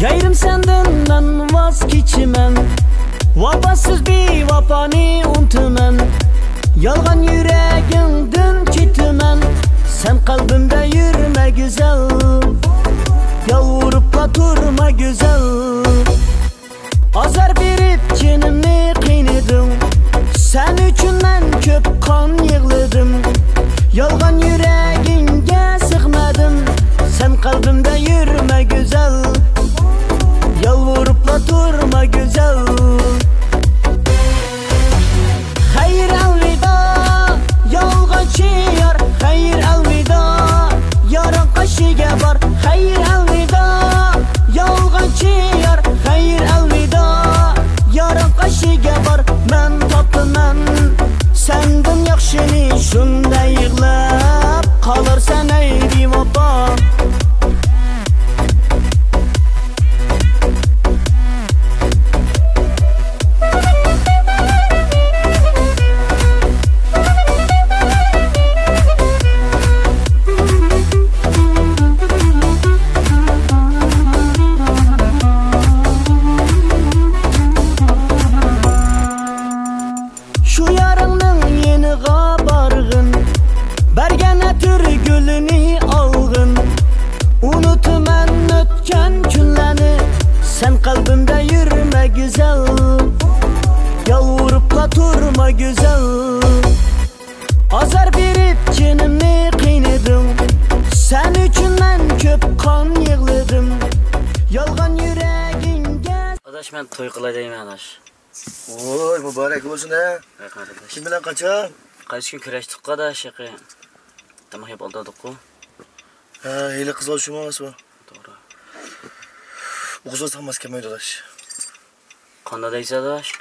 Gayrim senden ben vaz keçimen. Vafasız bir vafani unutman. Yalgan yüreğinden ketimen. Sen kalbimde yürüme güzel. Yalvarıp da durma güzel. Azar berip canımni qiynadım. Sen üçün ben köp kan yığladım. Yalgan yüreğinge sıkmadım. Sen kalbimde yürüme güzel. Yalvarıp da durma güzel. Hayır elvida yalgancı yar. Hayır elvida yarın kaşıga var. Hayır elvida yalgancı yar. Hayır elvida yarın kaşıga var. Ben tapıman senden yaxşını şunda yığlap kalırsan eydi vapa. Sen kalbimde yürüme güzel. Yalvarıp da durma güzel. Azar berip canımni qiynadım. Sen üçün ben köp kan yığladım. Yalgan yüreğinge. Adaş ben toy qılayman adaş. Oy mübarek olsun ha. Rahmat adaş. Kim bilan qancha? Qaysi kun kurashdik adaş yaqi. Tamam hep aldadik-ku. Ha, heli qiz ol shumi emasmi? To'g'ri. O qizga sanmas kelmaydi adash. Qanday deysiz adaş?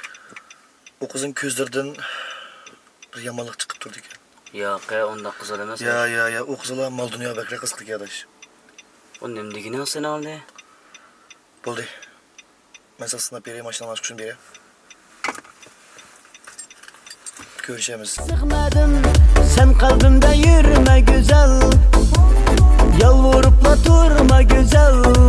O qizning ko'zlaridan bir yomonlik chiqib turdi ekan. Yo'q, unda qiz emas. Ya, o qizlar mol dunyo bakra qiz qilgan adash. O nimligini sen oldi? Bo'ldi. Men sizni sinab berayim, mashinani ochib qo'yib berayim. Görüşemiz. Sıkmadım, sen kalbimde yürüme güzel. Yalvarıp da durma güzel.